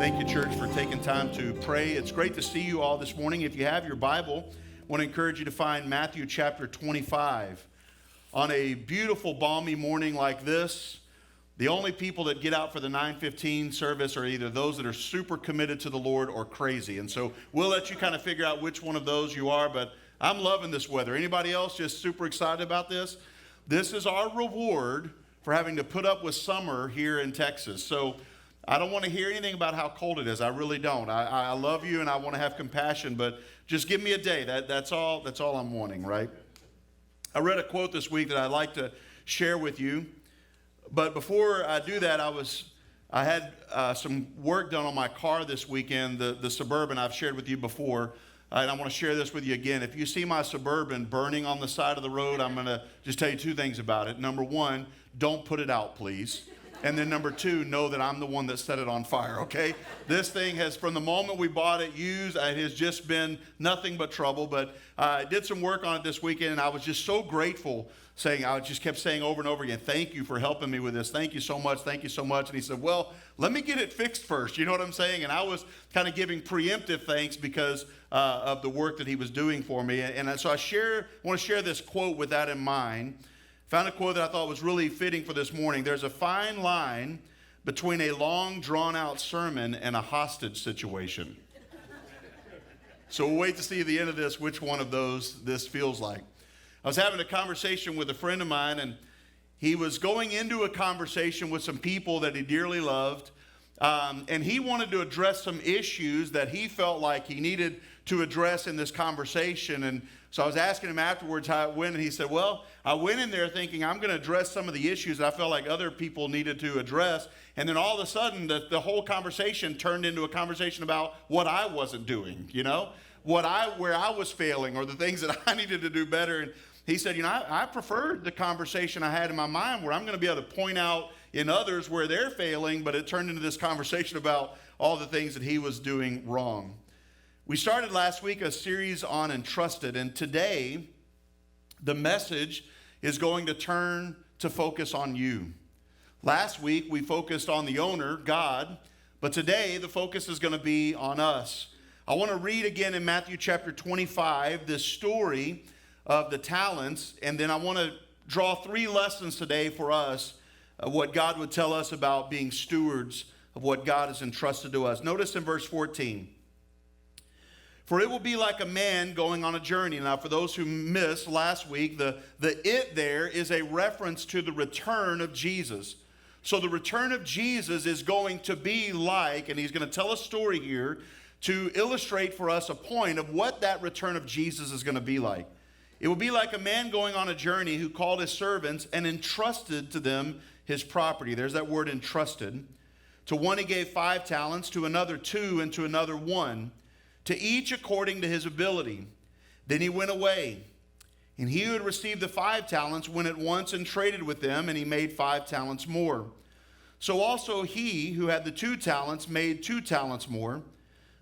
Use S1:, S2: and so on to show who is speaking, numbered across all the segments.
S1: Thank you, church, for taking time to pray. It's great to see you all this morning. If you have your Bible, I want to encourage you to find Matthew chapter 25. On a beautiful, balmy morning like this, the only people that get out for the 9:15 service are either those that are super committed to the Lord or crazy. And so we'll let you kind of figure out which one of those you are, but I'm loving this weather. Anybody else just super excited about this? This is our reward for having to put up with summer here in Texas. So I don't want to hear anything about how cold it is. I really don't. I love you and I want to have compassion, but just give me a day. That's all I'm wanting, right? I read a quote this week that I'd like to share with you. But before I do that, I had some work done on my car this weekend, the Suburban I've shared with you before. And I want to share this with you again. If you see my Suburban burning on the side of the road, I'm going to just tell you two things about it. Number one, don't put it out, please. And then number two, know that I'm the one that set it on fire, okay? This thing has, from the moment we bought it used, it has just been nothing but trouble. But I did some work on it this weekend, and I was just so grateful, I just kept saying over and over again, thank you for helping me with this. Thank you so much. Thank you so much. And he said, well, let me get it fixed first. You know what I'm saying? And I was kind of giving preemptive thanks because of the work that he was doing for me. And so I want to share this quote with that in mind. Found a quote that I thought was really fitting for this morning. There's a fine line between a long, drawn-out sermon and a hostage situation. So we'll wait to see at the end of this which one of those this feels like. I was having a conversation with a friend of mine, and he was going into a conversation with some people that he dearly loved, and he wanted to address some issues that he felt like he needed to address in this conversation. And so I was asking him afterwards how it went, and he said, well, I went in there thinking I'm going to address some of the issues that I felt like other people needed to address, and then all of a sudden the whole conversation turned into a conversation about what I wasn't doing, you know, where I was failing or the things that I needed to do better. And he said, you know, I preferred the conversation I had in my mind where I'm going to be able to point out in others where they're failing, but it turned into this conversation about all the things that he was doing wrong. We started last week a series on Entrusted, and today the message is going to turn to focus on you. Last week we focused on the owner, God, but today the focus is going to be on us. I want to read again in Matthew chapter 25 this story of the talents, and then I want to draw three lessons today for us of what God would tell us about being stewards of what God has entrusted to us. Notice in verse 14. For it will be like a man going on a journey. Now, for those who missed last week, the it there is a reference to the return of Jesus. So the return of Jesus is going to be like, and he's going to tell a story here to illustrate for us a point of what that return of Jesus is going to be like. It will be like a man going on a journey who called his servants and entrusted to them his property. There's that word entrusted. To one he gave 5 talents, to another 2, and to another 1. To each according to his ability. Then he went away. And he who had received the 5 talents went at once and traded with them, and he made 5 talents more. So also he who had the 2 talents made 2 talents more.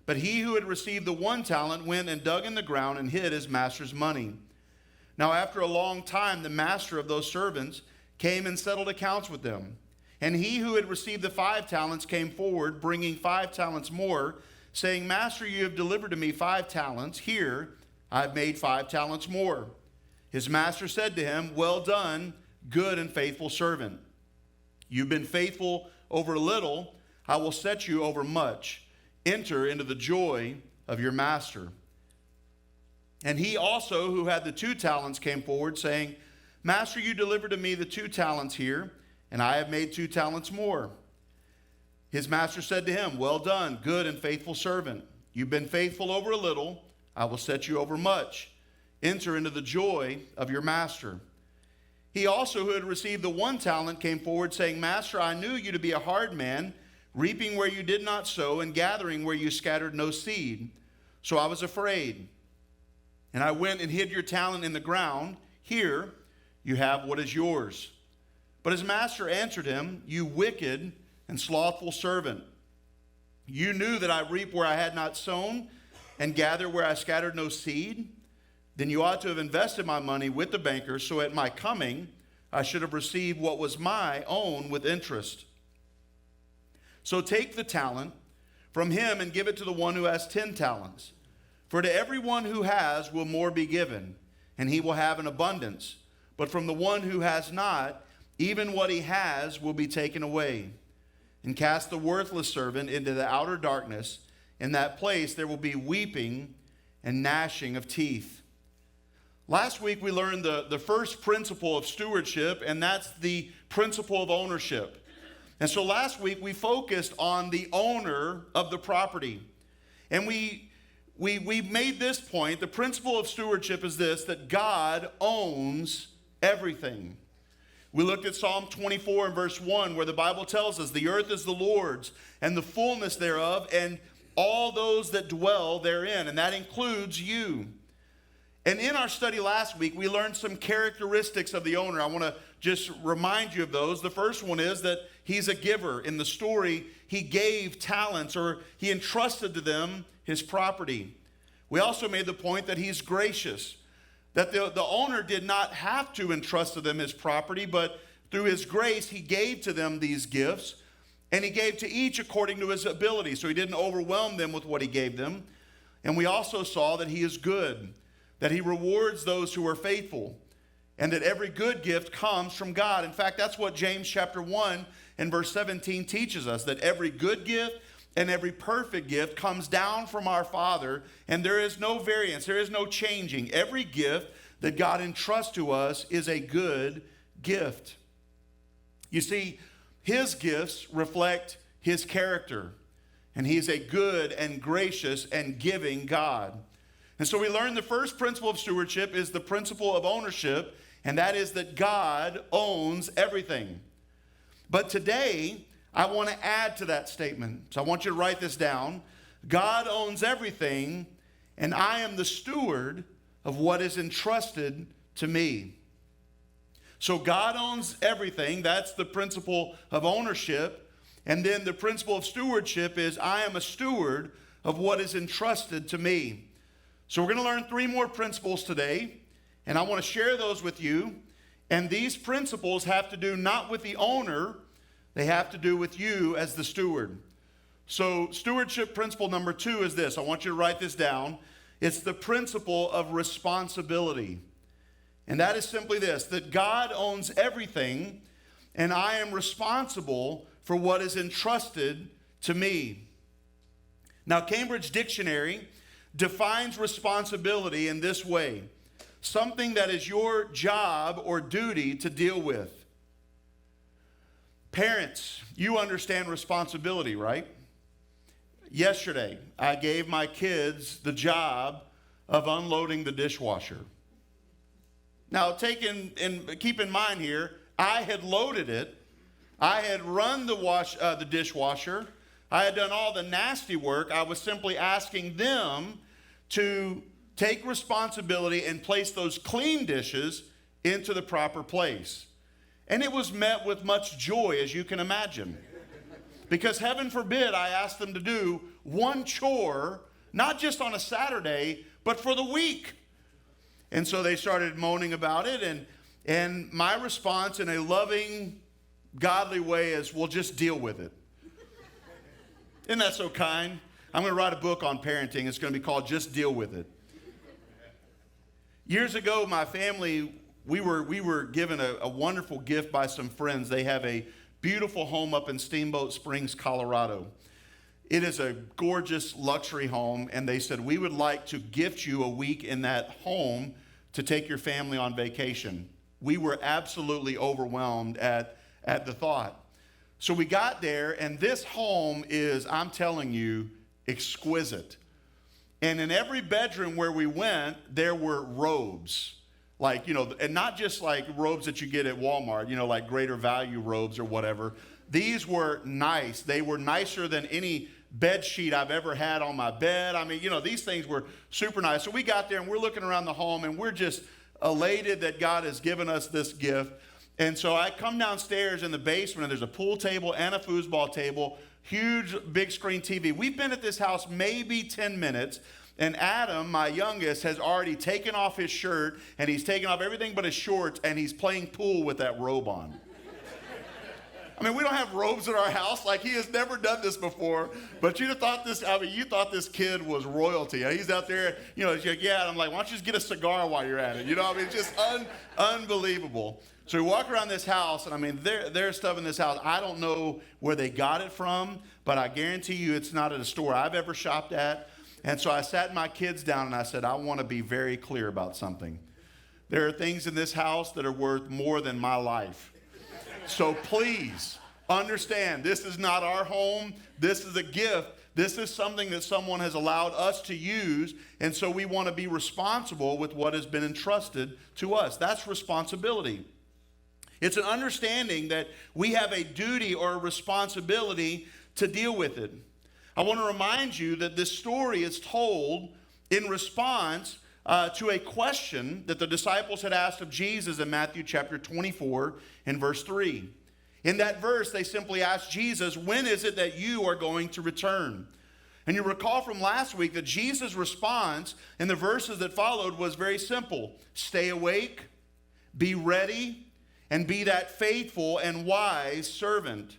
S1: But he who had received the 1 talent went and dug in the ground and hid his master's money. Now after a long time the master of those servants came and settled accounts with them. And he who had received the 5 talents came forward, bringing 5 talents more, saying, Master, you have delivered to me 5 talents. Here, I have made 5 talents more. His master said to him, Well done, good and faithful servant. You've been faithful over a little. I will set you over much. Enter into the joy of your master. And he also, who had the 2 talents, came forward, saying, Master, you delivered to me the 2 talents here, and I have made 2 talents more. His master said to him, Well done, good and faithful servant. You've been faithful over a little. I will set you over much. Enter into the joy of your master. He also, who had received the 1 talent, came forward, saying, Master, I knew you to be a hard man, reaping where you did not sow, and gathering where you scattered no seed. So I was afraid. And I went and hid your talent in the ground. Here you have what is yours. But his master answered him, You wicked and slothful servant. You knew that I reap where I had not sown and gather where I scattered no seed. Then you ought to have invested my money with the bankers, so at my coming I should have received what was my own with interest. So take the talent, from him and give it to the one who has 10 talents. For to everyone who has will more be given, and he will have an abundance. But from the one who has not, even what he has will be taken away. And cast the worthless servant into the outer darkness. In that place there will be weeping and gnashing of teeth. Last week we learned the first principle of stewardship, and that's the principle of ownership. And so last week we focused on the owner of the property. And we made this point. The principle of stewardship is this, that God owns everything. We looked at Psalm 24 and verse 1, where the Bible tells us, the earth is the Lord's and the fullness thereof, and all those that dwell therein. And that includes you. And in our study last week, we learned some characteristics of the owner. I want to just remind you of those. The first one is that he's a giver. In the story, he gave talents, or he entrusted to them his property. We also made the point that he's gracious, that the owner did not have to entrust to them his property, but through his grace, he gave to them these gifts, and he gave to each according to his ability. So he didn't overwhelm them with what he gave them. And we also saw that he is good, that he rewards those who are faithful, and that every good gift comes from God. In fact, that's what James chapter 1 and verse 17 teaches us, that every good gift and every perfect gift comes down from our Father, and there is no variance, there is no changing. Every gift that God entrusts to us is a good gift. You see, his gifts reflect his character, and he's a good and gracious and giving God. And so we learned the first principle of stewardship is the principle of ownership, and that is that God owns everything. But today, I want to add to that statement. So I want you to write this down. God owns everything, and I am the steward of what is entrusted to me. So God owns everything. That's the principle of ownership. And then the principle of stewardship is I am a steward of what is entrusted to me. So we're going to learn 3 more principles today, and I want to share those with you. And these principles have to do not with the owner, they have to do with you as the steward. So stewardship principle number 2 is this. I want you to write this down. It's the principle of responsibility. And that is simply this, that God owns everything, and I am responsible for what is entrusted to me. Now, Cambridge Dictionary defines responsibility in this way: something that is your job or duty to deal with. Parents, you understand responsibility, right? Yesterday, I gave my kids the job of unloading the dishwasher. Now, keep in mind here, I had loaded it. I had run the dishwasher. I had done all the nasty work. I was simply asking them to take responsibility and place those clean dishes into the proper place. And it was met with much joy, as you can imagine. Because heaven forbid I asked them to do one chore, not just on a Saturday, but for the week. And so they started moaning about it, and my response in a loving, godly way is, well, just deal with it. Isn't that so kind? I'm going to write a book on parenting. It's going to be called Just Deal With It. Years ago, my family, we were given a wonderful gift by some friends. They have a beautiful home up in Steamboat Springs, Colorado. It is a gorgeous luxury home, and they said, we would like to gift you a week in that home to take your family on vacation. We were absolutely overwhelmed at the thought. So we got there, and this home is, I'm telling you, exquisite. And in every bedroom where we went, there were robes. Like, and not just like robes that you get at Walmart, like greater value robes or whatever. These were nice. They were nicer than any bed sheet I've ever had on my bed. I mean, these things were super nice. So we got there and we're looking around the home and we're just elated that God has given us this gift. And so I come downstairs in the basement and there's a pool table and a foosball table, huge big screen TV. We've been at this house maybe 10 minutes. And Adam, my youngest, has already taken off his shirt and he's taken off everything but his shorts and he's playing pool with that robe on. I mean, we don't have robes in our house. Like, he has never done this before. But you'd have thought you thought this kid was royalty. He's out there, he's like, yeah. And I'm like, why don't you just get a cigar while you're at it? It's just unbelievable. So we walk around this house, and I mean, there's stuff in this house. I don't know where they got it from, but I guarantee you it's not at a store I've ever shopped at. And so I sat my kids down, and I said, I want to be very clear about something. There are things in this house that are worth more than my life. So please understand, this is not our home. This is a gift. This is something that someone has allowed us to use, and so we want to be responsible with what has been entrusted to us. That's responsibility. It's an understanding that we have a duty or a responsibility to deal with it. I want to remind you that this story is told in response to a question that the disciples had asked of Jesus in Matthew chapter 24 and verse 3. In that verse, they simply asked Jesus, when is it that you are going to return? And you recall from last week that Jesus' response in the verses that followed was very simple. Stay awake, be ready, and be that faithful and wise servant.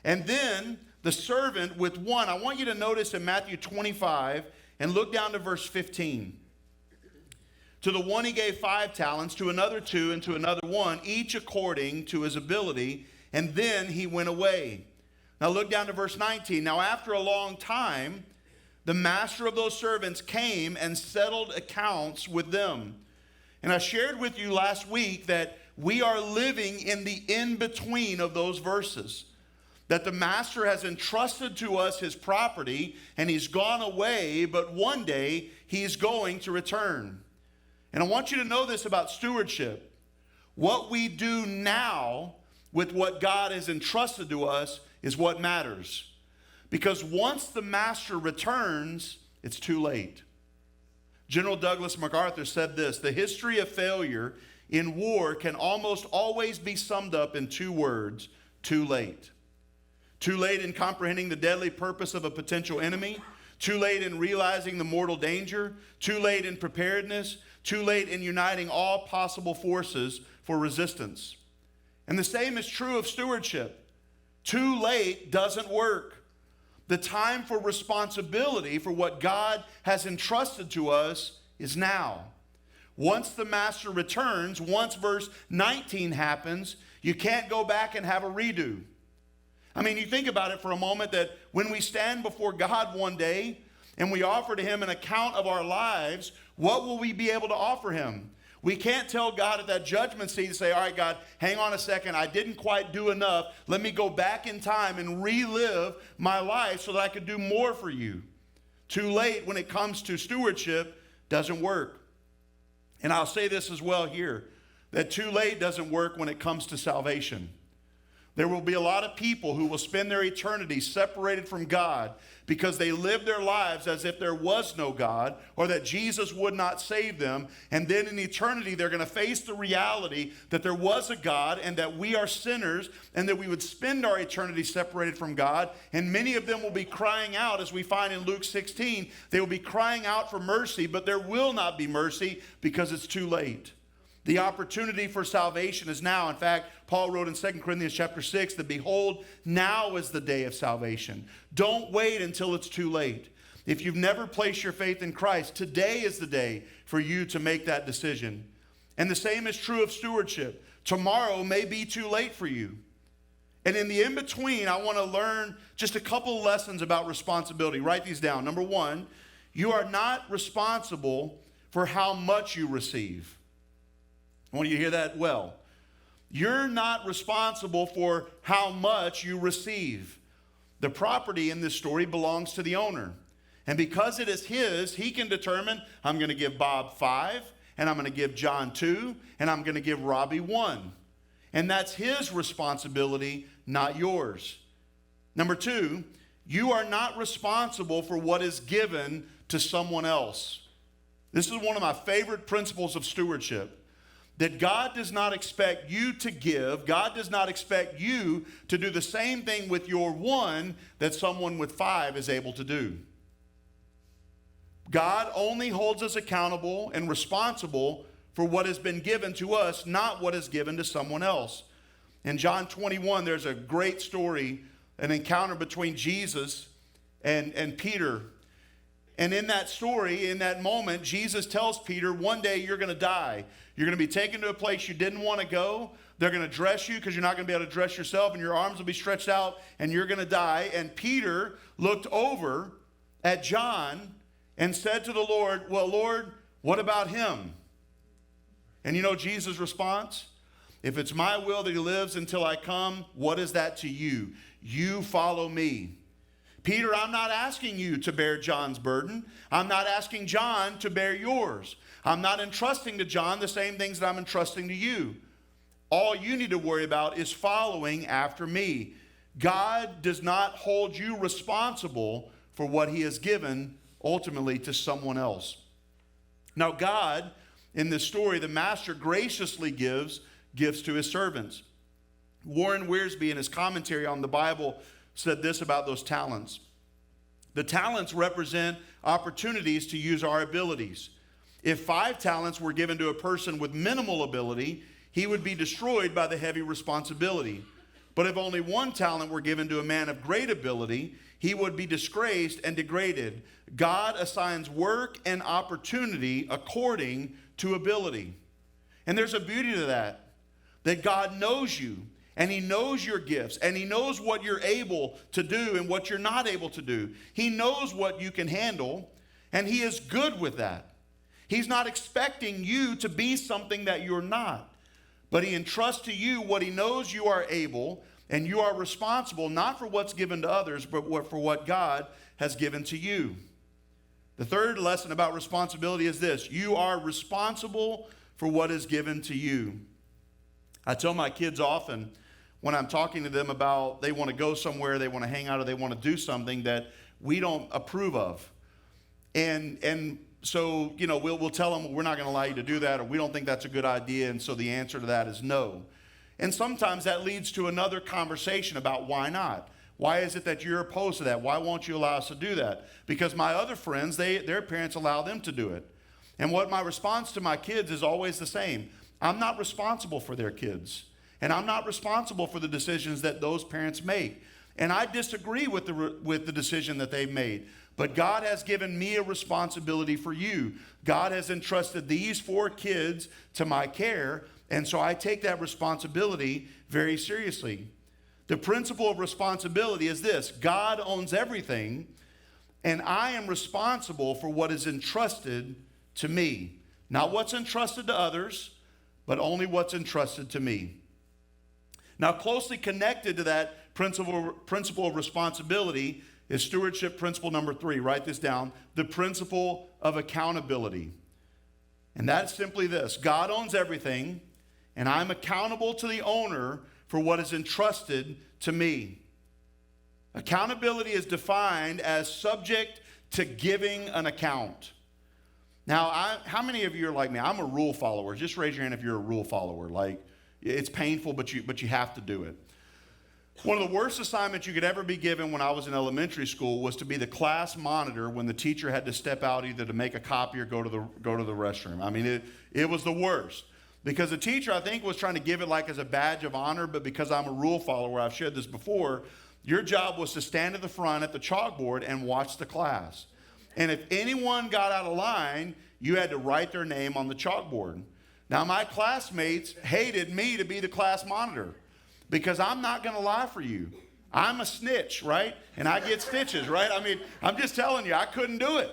S1: And then the servant with one, I want you to notice in Matthew 25 and look down to verse 15. To the one he gave 5 talents, to another 2, and to another 1, each according to his ability. And then he went away. Now look down to verse 19. Now after a long time, the master of those servants came and settled accounts with them. And I shared with you last week that we are living in the in-between of those verses. That the master has entrusted to us his property, and he's gone away, but one day he's going to return. And I want you to know this about stewardship. What we do now with what God has entrusted to us is what matters. Because once the master returns, it's too late. General Douglas MacArthur said this, the history of failure in war can almost always be summed up in 2 words, too late. Too late in comprehending the deadly purpose of a potential enemy, too late in realizing the mortal danger, too late in preparedness, too late in uniting all possible forces for resistance. And the same is true of stewardship. Too late doesn't work. The time for responsibility for what God has entrusted to us is now. Once the master returns, once verse 19 happens, you can't go back and have a redo. I mean, you think about it for a moment that when we stand before God one day and we offer to him an account of our lives, what will we be able to offer him? We can't tell God at that judgment seat and say, all right, God, hang on a second. I didn't quite do enough. Let me go back in time and relive my life so that I could do more for you. Too late when it comes to stewardship doesn't work. And I'll say this as well here, that too late doesn't work when it comes to salvation. There will be a lot of people who will spend their eternity separated from God because they live their lives as if there was no God or that Jesus would not save them. And then in eternity, they're going to face the reality that there was a God and that we are sinners and that we would spend our eternity separated from God. And many of them will be crying out, as we find in Luke 16, they will be crying out for mercy, but there will not be mercy because it's too late. The opportunity for salvation is now. In fact, Paul wrote in 2 Corinthians chapter 6 that behold, now is the day of salvation. Don't wait until it's too late. If you've never placed your faith in Christ, today is the day for you to make that decision. And the same is true of stewardship. Tomorrow may be too late for you. And in the in-between, I want to learn just a couple of lessons about responsibility. Write these down. Number 1, you are not responsible for how much you receive. I want you to hear that well. You're not responsible for how much you receive. The property in this story belongs to the owner. And because it is his, he can determine, I'm going to give Bob 5, and I'm going to give John 2, and I'm going to give Robby 1. And that's his responsibility, not yours. Number 2, you are not responsible for what is given to someone else. This is one of my favorite principles of stewardship. That God does not expect you to give. God does not expect you to do the same thing with your 1 that someone with 5 is able to do. God only holds us accountable and responsible for what has been given to us, not what is given to someone else. In John 21, there's a great story, an encounter between Jesus and Peter. And in that story, in that moment, Jesus tells Peter, one day you're going to die. You're going to be taken to a place you didn't want to go. They're going to dress you because you're not going to be able to dress yourself, and your arms will be stretched out, and you're going to die. And Peter looked over at John and said to the Lord, well, Lord, what about him? And you know Jesus' response? If it's my will that he lives until I come, what is that to you? You follow me. Peter, I'm not asking you to bear John's burden. I'm not asking John to bear yours. I'm not entrusting to John the same things that I'm entrusting to you. All you need to worry about is following after me. God does not hold you responsible for what he has given ultimately to someone else. Now God, in this story, the master graciously gives gifts to his servants. Warren Wiersbe, in his commentary on the Bible, said this about those talents. The talents represent opportunities to use our abilities. If 5 talents were given to a person with minimal ability, he would be destroyed by the heavy responsibility. But if only 1 talent were given to a man of great ability, he would be disgraced and degraded. God assigns work and opportunity according to ability. And there's a beauty to that God knows you, and he knows your gifts, and he knows what you're able to do and what you're not able to do. He knows what you can handle, and he is good with that. He's not expecting you to be something that you're not, but he entrusts to you what he knows you are able, and you are responsible not for what's given to others, but for what God has given to you. The third lesson about responsibility is this: you are responsible for what is given to you. I tell my kids often when I'm talking to them about they want to go somewhere, they want to hang out, or they want to do something that we don't approve of. And so, you know, we'll tell them, we're not going to allow you to do that, or we don't think that's a good idea, and so the answer to that is no. And sometimes that leads to another conversation about why not. Why is it that you're opposed to that? Why won't you allow us to do that? Because my other friends, their parents allow them to do it. And what my response to my kids is always the same. I'm not responsible for their kids, and I'm not responsible for the decisions that those parents make. And I disagree with the decision that they've made. But God has given me a responsibility for you. God has entrusted these 4 kids to my care, and so I take that responsibility very seriously. The principle of responsibility is this: God owns everything, and I am responsible for what is entrusted to me. Not what's entrusted to others, but only what's entrusted to me. Now, closely connected to that principle of responsibility is stewardship principle number 3. Write this down: the principle of accountability. And that's simply this: God owns everything, and I'm accountable to the owner for what is entrusted to me. Accountability is defined as subject to giving an account. Now, how many of you are like me? I'm a rule follower. Just raise your hand if you're a rule follower. Like, it's painful, but you have to do it. One of the worst assignments you could ever be given when I was in elementary school was to be the class monitor when the teacher had to step out either to make a copy or go to the restroom. I mean, it was the worst. Because the teacher, I think, was trying to give it like as a badge of honor, but because I'm a rule follower, I've shared this before, your job was to stand at the front at the chalkboard and watch the class. And if anyone got out of line, you had to write their name on the chalkboard. Now, my classmates hated me to be the class monitor because I'm not going to lie for you. I'm a snitch, right? And I get stitches, right? I mean, I'm just telling you, I couldn't do it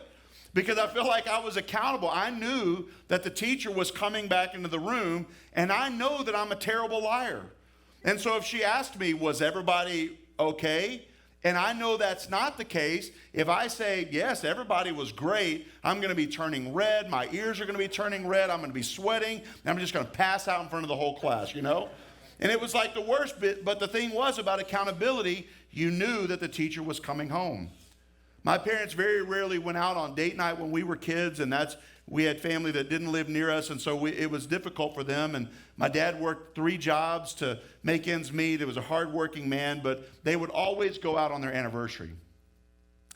S1: because I feel like I was accountable. I knew that the teacher was coming back into the room, and I know that I'm a terrible liar. And so if she asked me, was everybody okay? And I know that's not the case. If I say, yes, everybody was great, I'm going to be turning red. My ears are going to be turning red. I'm going to be sweating. And I'm just going to pass out in front of the whole class, you know? And it was like the worst bit. But the thing was about accountability, you knew that the teacher was coming home. My parents very rarely went out on date night when we were kids, and we had family that didn't live near us, and so it was difficult for them. And my dad worked 3 jobs to make ends meet. He was a hardworking man, but they would always go out on their anniversary.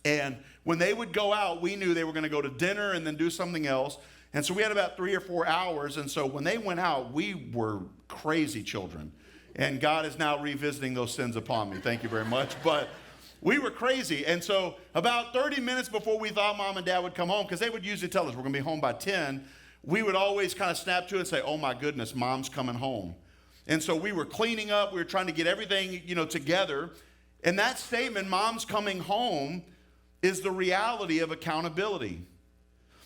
S1: And when they would go out, we knew they were going to go to dinner and then do something else. And so we had about 3 or 4 hours, and so when they went out, we were crazy children. And God is now revisiting those sins upon me. Thank you very much. But we were crazy. And so about 30 minutes before we thought Mom and Dad would come home, because they would usually tell us we're going to be home by 10, we would always kind of snap to it and say, oh my goodness, Mom's coming home. And so we were cleaning up. We were trying to get everything, together. And that statement, Mom's coming home, is the reality of accountability.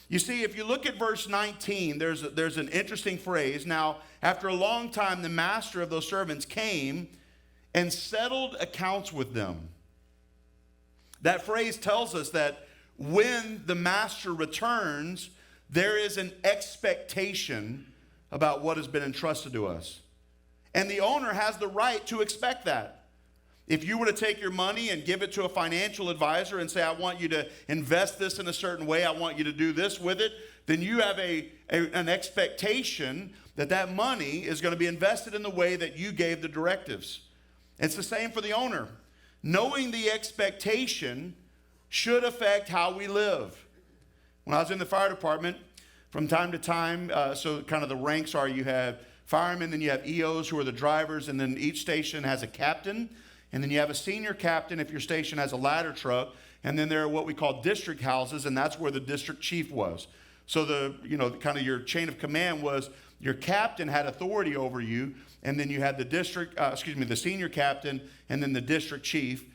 S1: You see, if you look at verse 19, there's an interesting phrase. Now, after a long time, the master of those servants came and settled accounts with them. That phrase tells us that when the master returns, there is an expectation about what has been entrusted to us. And the owner has the right to expect that. If you were to take your money and give it to a financial advisor and say, I want you to invest this in a certain way, I want you to do this with it, then you have an expectation that that money is going to be invested in the way that you gave the directives. It's the same for the owner. Knowing the expectation should affect how we live. When I was in the fire department, from time to time, so kind of the ranks are you have firemen, then you have EOs who are the drivers, and then each station has a captain, and then you have a senior captain if your station has a ladder truck, and then there are what we call district houses, and that's where the district chief was. So kind of your chain of command was your captain had authority over you, and then you had the senior captain, and then the district chief.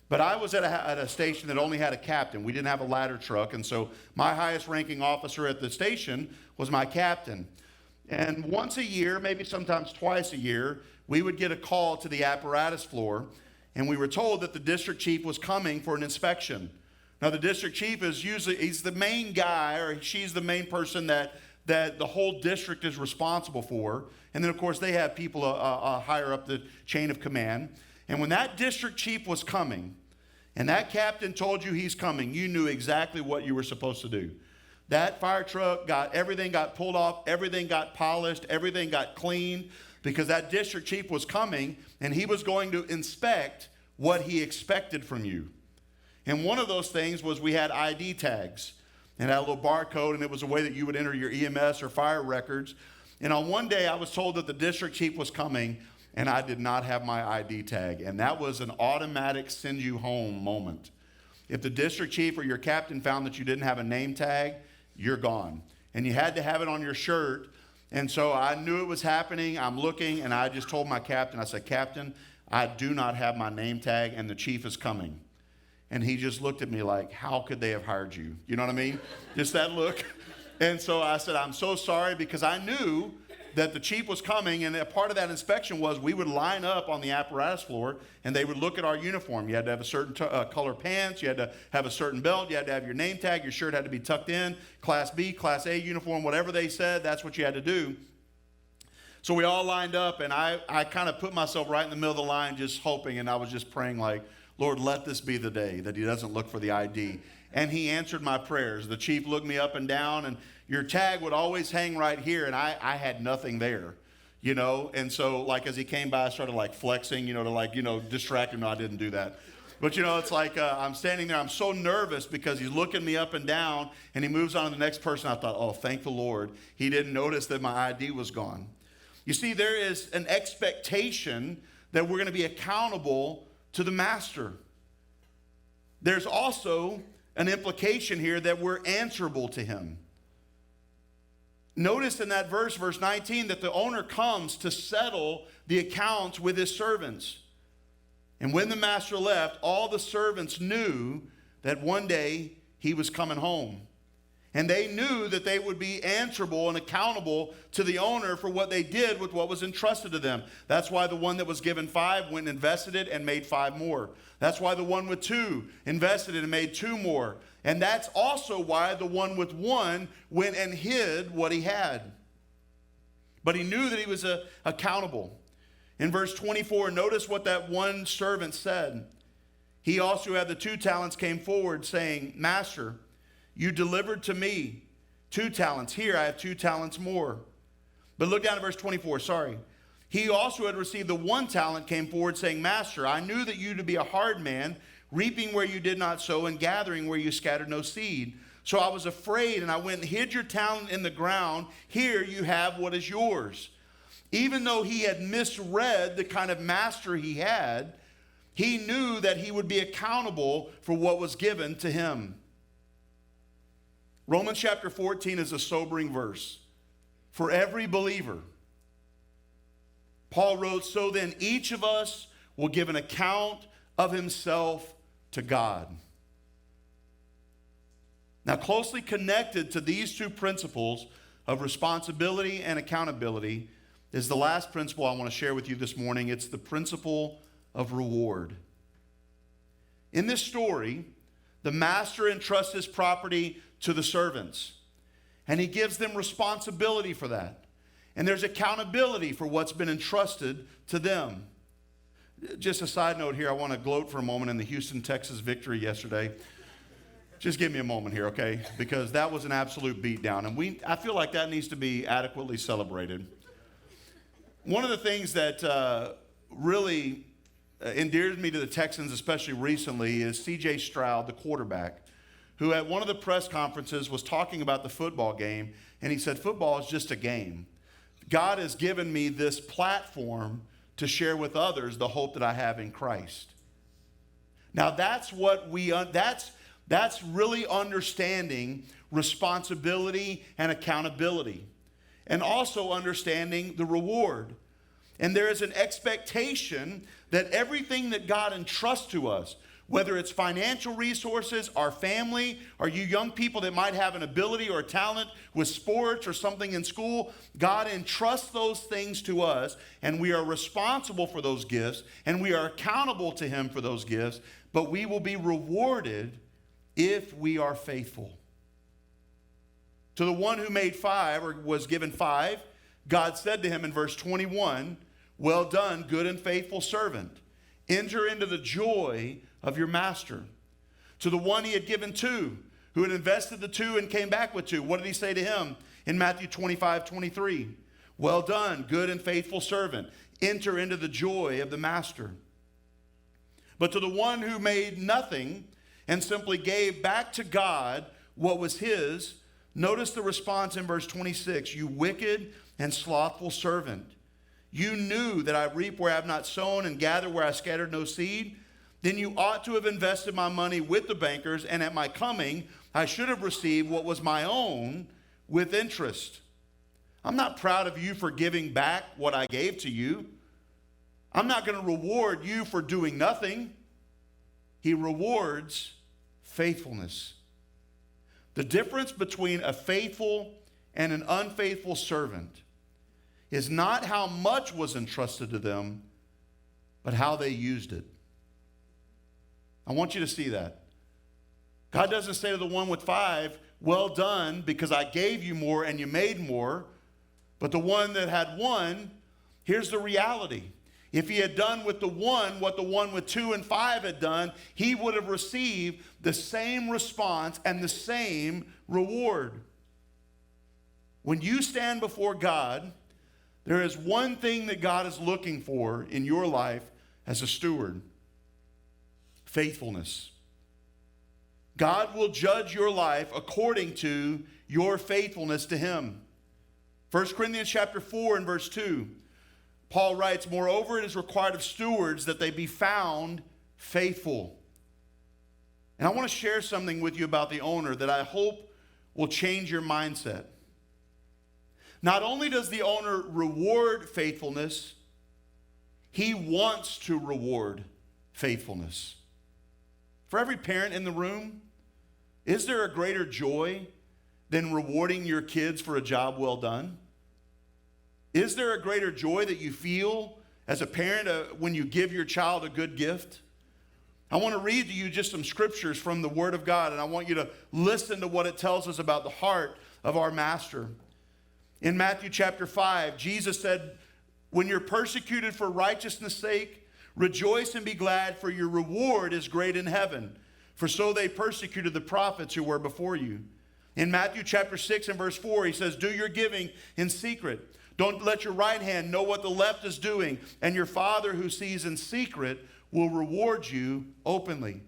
S1: But I was at a station that only had a captain. We didn't have a ladder truck, and so my highest ranking officer at the station was my captain. And once a year, maybe sometimes twice a year, we would get a call to the apparatus floor, and we were told that the district chief was coming for an inspection. Now, the district chief is he's the main guy, or she's the main person that the whole district is responsible for. And then, of course, they have people higher up the chain of command. And when that district chief was coming, and that captain told you he's coming, you knew exactly what you were supposed to do. That fire truck everything got pulled off, everything got polished, everything got cleaned, because that district chief was coming, and he was going to inspect what he expected from you. And one of those things was we had ID tags, and had a little barcode, and it was a way that you would enter your EMS or fire records. And on one day, I was told that the district chief was coming, and I did not have my ID tag. And that was an automatic send you home moment. If the district chief or your captain found that you didn't have a name tag, you're gone. And you had to have it on your shirt. And so I knew it was happening. I'm looking, and I just told my captain, I said, Captain, I do not have my name tag, and the chief is coming. And he just looked at me like, how could they have hired you? You know what I mean? Just that look. And so I said, I'm so sorry, because I knew that the chief was coming, and a part of that inspection was we would line up on the apparatus floor, and they would look at our uniform. You had to have a certain color pants, you had to have a certain belt, you had to have your name tag, your shirt had to be tucked in, Class B, Class A uniform, whatever they said, that's what you had to do. So we all lined up, and I kind of put myself right in the middle of the line just hoping, and I was just praying like, Lord, let this be the day that he doesn't look for the ID. And he answered my prayers. The chief looked me up and down, and your tag would always hang right here, and I had nothing there, And so, like, as he came by, I started, like, flexing, to distract him. No, I didn't do that. But, it's like I'm standing there. I'm so nervous because he's looking me up and down, and he moves on to the next person. I thought, oh, thank the Lord. He didn't notice that my ID was gone. You see, there is an expectation that we're going to be accountable to the master. There's also an implication here that we're answerable to him. Notice in that verse 19, that the owner comes to settle the accounts with his servants. And when the master left, all the servants knew that one day he was coming home. And they knew that they would be answerable and accountable to the owner for what they did with what was entrusted to them. That's why the one that was given 5 went and invested it and made 5 more. That's why the one with 2 invested it and made 2 more. And that's also why the one with 1 went and hid what he had. But he knew that he was accountable. In verse 24, notice what that one servant said. He also who had the 2 talents came forward saying, Master, you delivered to me 2 talents. Here I have 2 talents more. But look down at verse 24, He also had received the 1 talent came forward saying, Master, I knew that you to be a hard man, reaping where you did not sow and gathering where you scattered no seed. So I was afraid and I went and hid your talent in the ground. Here you have what is yours. Even though he had misread the kind of master he had, he knew that he would be accountable for what was given to him. Romans chapter 14 is a sobering verse for every believer. Paul wrote, "So then each of us will give an account of himself to God." Now, closely connected to these two principles of responsibility and accountability is the last principle I want to share with you this morning. It's the principle of reward. In this story, the master entrusts his property to the servants, and he gives them responsibility for that. And there's accountability for what's been entrusted to them. Just a side note here, I want to gloat for a moment in the Houston, Texas victory yesterday. Just give me a moment here, okay? Because that was an absolute beatdown, and I feel like that needs to be adequately celebrated. One of the things that really endears me to the Texans, especially recently, is C.J. Stroud, the quarterback, who at one of the press conferences was talking about the football game, and he said, "Football is just a game. God has given me this platform to share with others the hope that I have in Christ." Now that's really understanding responsibility and accountability, and also understanding the reward. And there is an expectation that everything that God entrusts to us, whether it's financial resources, our family, or you young people that might have an ability or a talent with sports or something in school, God entrusts those things to us, and we are responsible for those gifts, and we are accountable to him for those gifts, but we will be rewarded if we are faithful. To the one who made 5 or was given 5, God said to him in verse 21, "Well done, good and faithful servant. Enter into the joy of your master." To the one he had given 2, who had invested the 2 and came back with 2, what did he say to him in Matthew 25:23? "Well done, good and faithful servant. Enter into the joy of the master." But to the one who made nothing and simply gave back to God what was his, notice the response in verse 26, "You wicked and slothful servant. You knew that I reap where I have not sown and gather where I scattered no seed. Then you ought to have invested my money with the bankers, and at my coming I should have received what was my own with interest." I'm not proud of you for giving back what I gave to you. I'm not going to reward you for doing nothing. He rewards faithfulness. The difference between a faithful and an unfaithful servant is not how much was entrusted to them, but how they used it. I want you to see that. God doesn't say to the one with 5, "Well done, because I gave you more and you made more." But the one that had 1, here's the reality. If he had done with the 1 what the one with 2 and 5 had done, he would have received the same response and the same reward. When you stand before God, there is one thing that God is looking for in your life as a steward: faithfulness. God will judge your life according to your faithfulness to him. 1 Corinthians chapter 4 and verse 2, Paul writes, "Moreover, it is required of stewards that they be found faithful." And I want to share something with you about the owner that I hope will change your mindset. Not only does the owner reward faithfulness, he wants to reward faithfulness. For every parent in the room, is there a greater joy than rewarding your kids for a job well done? Is there a greater joy that you feel as a parent when you give your child a good gift? I want to read to you just some scriptures from the Word of God, and I want you to listen to what it tells us about the heart of our Master. In Matthew chapter 5, Jesus said, "When you're persecuted for righteousness' sake, rejoice and be glad, for your reward is great in heaven. For so they persecuted the prophets who were before you." In Matthew chapter 6 and verse 4, he says, "Do your giving in secret. Don't let your right hand know what the left is doing, and your Father who sees in secret will reward you openly."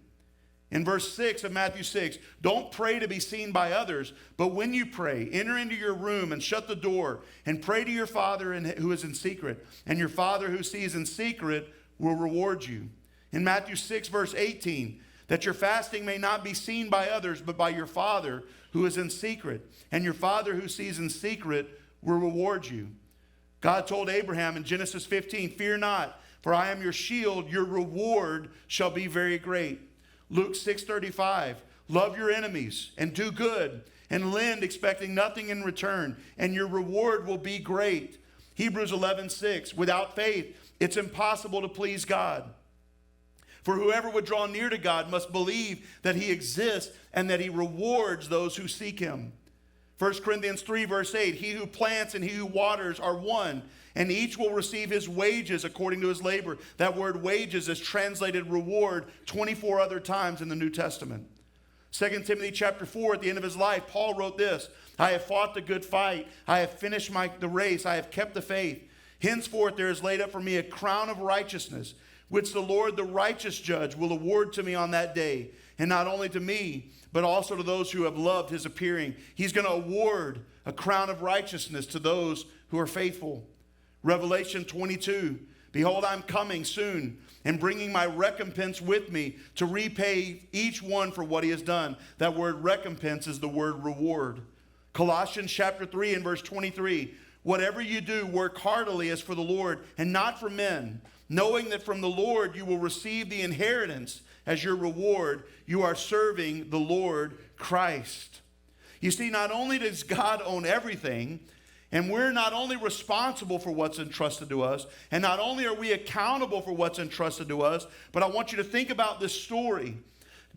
S1: In verse 6 of Matthew 6, don't pray to be seen by others, but when you pray, enter into your room and shut the door and pray to your Father who is in secret, and your Father who sees in secret will reward you. In Matthew 6, verse 18, that your fasting may not be seen by others, but by your Father who is in secret, and your Father who sees in secret will reward you. God told Abraham in Genesis 15, fear not, for I am your shield, your reward shall be very great. Luke 6:35, love your enemies and do good and lend expecting nothing in return, and your reward will be great. Hebrews 11:6, without faith, it's impossible to please God. For whoever would draw near to God must believe that he exists and that he rewards those who seek him. 1 Corinthians 3 verse 8, he who plants and he who waters are one, and each will receive his wages according to his labor. That word wages is translated reward 24 other times in the New Testament. 2 Timothy chapter 4, at the end of his life, Paul wrote this, I have fought the good fight, I have finished the race, I have kept the faith. Henceforth there is laid up for me a crown of righteousness, which the Lord, the righteous judge, will award to me on that day, and not only to me, but also to those who have loved his appearing. He's going to award a crown of righteousness to those who are faithful. Revelation 22, behold, I'm coming soon and bringing my recompense with me to repay each one for what he has done. That word recompense is the word reward. Colossians chapter 3 and verse 23, whatever you do, work heartily as for the Lord and not for men, knowing that from the Lord you will receive the inheritance as your reward. You are serving the Lord Christ. You see, not only does God own everything, and we're not only responsible for what's entrusted to us, and not only are we accountable for what's entrusted to us, but I want you to think about this story.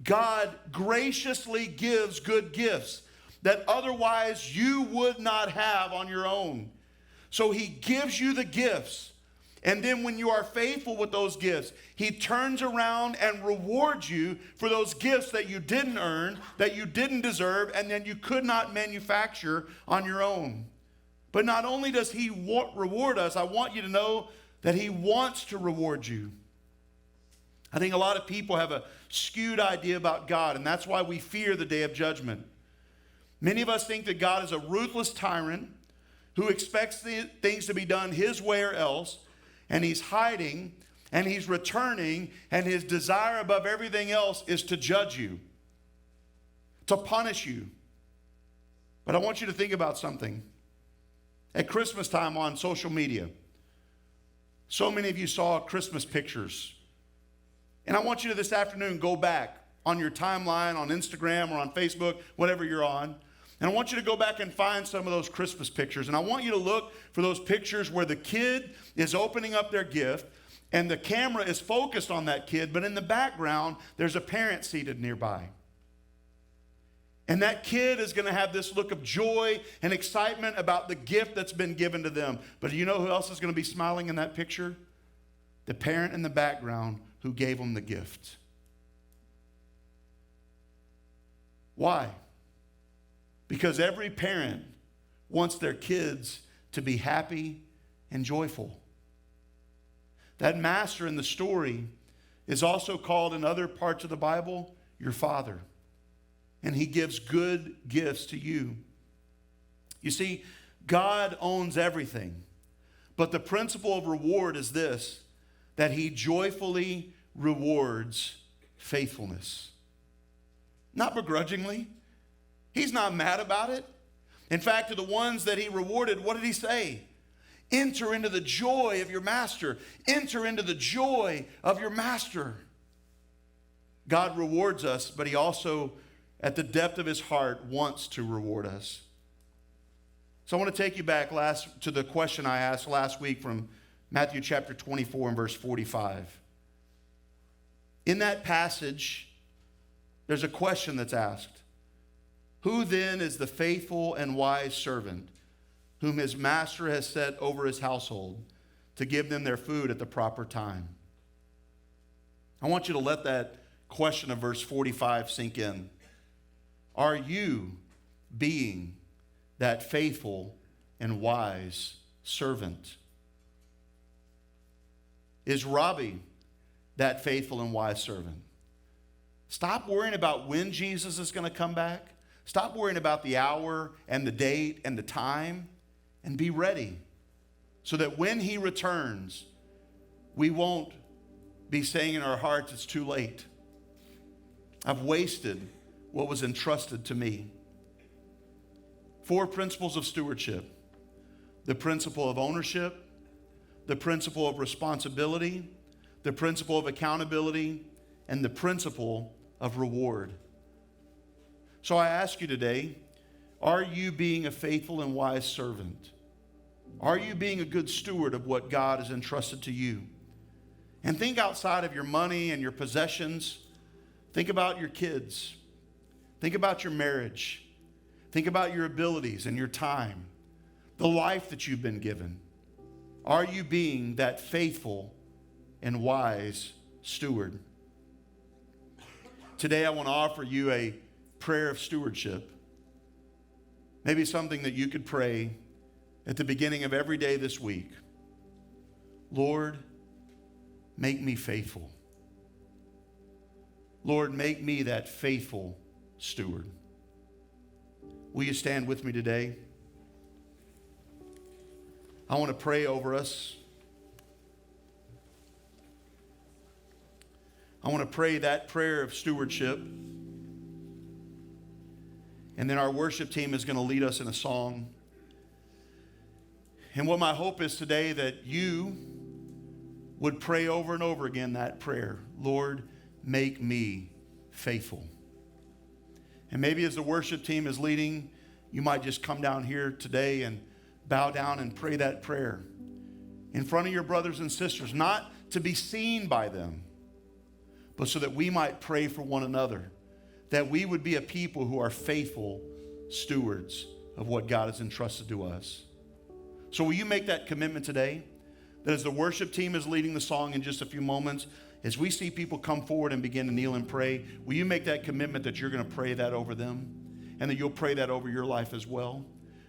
S1: God graciously gives good gifts that otherwise you would not have on your own. So he gives you the gifts. And then when you are faithful with those gifts, he turns around and rewards you for those gifts that you didn't earn, that you didn't deserve, and then you could not manufacture on your own. But not only does he reward us, I want you to know that he wants to reward you. I think a lot of people have a skewed idea about God, and that's why we fear the day of judgment. Many of us think that God is a ruthless tyrant who expects things to be done his way or else, and he's hiding, and he's returning, and his desire above everything else is to judge you, to punish you. But I want you to think about something. At Christmas time on social media, so many of you saw Christmas pictures. And I want you to this afternoon go back on your timeline, on Instagram or on Facebook, whatever you're on. And I want you to go back and find some of those Christmas pictures. And I want you to look for those pictures where the kid is opening up their gift and the camera is focused on that kid, but in the background, there's a parent seated nearby. And that kid is going to have this look of joy and excitement about the gift that's been given to them. But do you know who else is going to be smiling in that picture? The parent in the background who gave them the gift. Why? Because every parent wants their kids to be happy and joyful. That master in the story is also called in other parts of the Bible your father. And he gives good gifts to you. You see, God owns everything. But the principle of reward is this, that he joyfully rewards faithfulness. Not begrudgingly. He's not mad about it. In fact, to the ones that he rewarded, what did he say? Enter into the joy of your master. Enter into the joy of your master. God rewards us, but he also, at the depth of his heart, wants to reward us. So I want to take you back to the question I asked last week from Matthew chapter 24 and verse 45. In that passage, there's a question that's asked. Who then is the faithful and wise servant whom his master has set over his household to give them their food at the proper time? I want you to let that question of verse 45 sink in. Are you being that faithful and wise servant? Is Robby that faithful and wise servant? Stop worrying about when Jesus is going to come back. Stop worrying about the hour and the date and the time, and be ready so that when he returns, we won't be saying in our hearts, it's too late. I've wasted what was entrusted to me. 4 principles of stewardship: the principle of ownership, the principle of responsibility, the principle of accountability, and the principle of reward. So I ask you today, are you being a faithful and wise servant? Are you being a good steward of what God has entrusted to you? And think outside of your money and your possessions. Think about your kids. Think about your marriage. Think about your abilities and your time, the life that you've been given. Are you being that faithful and wise steward? Today I want to offer you a prayer of stewardship. Maybe something that you could pray at the beginning of every day this week. Lord, make me faithful. Lord, make me that faithful steward. Will you stand with me today? I want to pray over us. I want to pray that prayer of stewardship. And then our worship team is going to lead us in a song. And what my hope is today, that you would pray over and over again that prayer. Lord, make me faithful. And maybe as the worship team is leading, you might just come down here today and bow down and pray that prayer in front of your brothers and sisters, not to be seen by them, but so that we might pray for one another, that we would be a people who are faithful stewards of what God has entrusted to us. So will you make that commitment today? That as the worship team is leading the song in just a few moments, as we see people come forward and begin to kneel and pray, will you make that commitment that you're going to pray that over them and that you'll pray that over your life as well?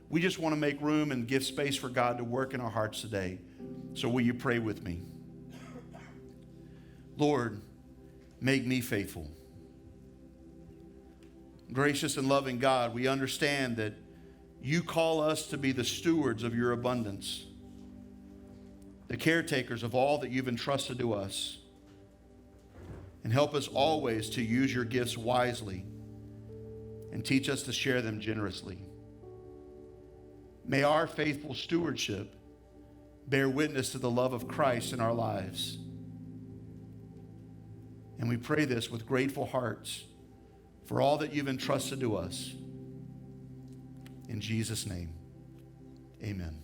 S1: We just want to make room and give space for God to work in our hearts today. So will you pray with me? Lord, make me faithful. Gracious and loving God, we understand that you call us to be the stewards of your abundance, the caretakers of all that you've entrusted to us. And help us always to use your gifts wisely and teach us to share them generously. May our faithful stewardship bear witness to the love of Christ in our lives. And we pray this with grateful hearts for all that you've entrusted to us. In Jesus' name, amen.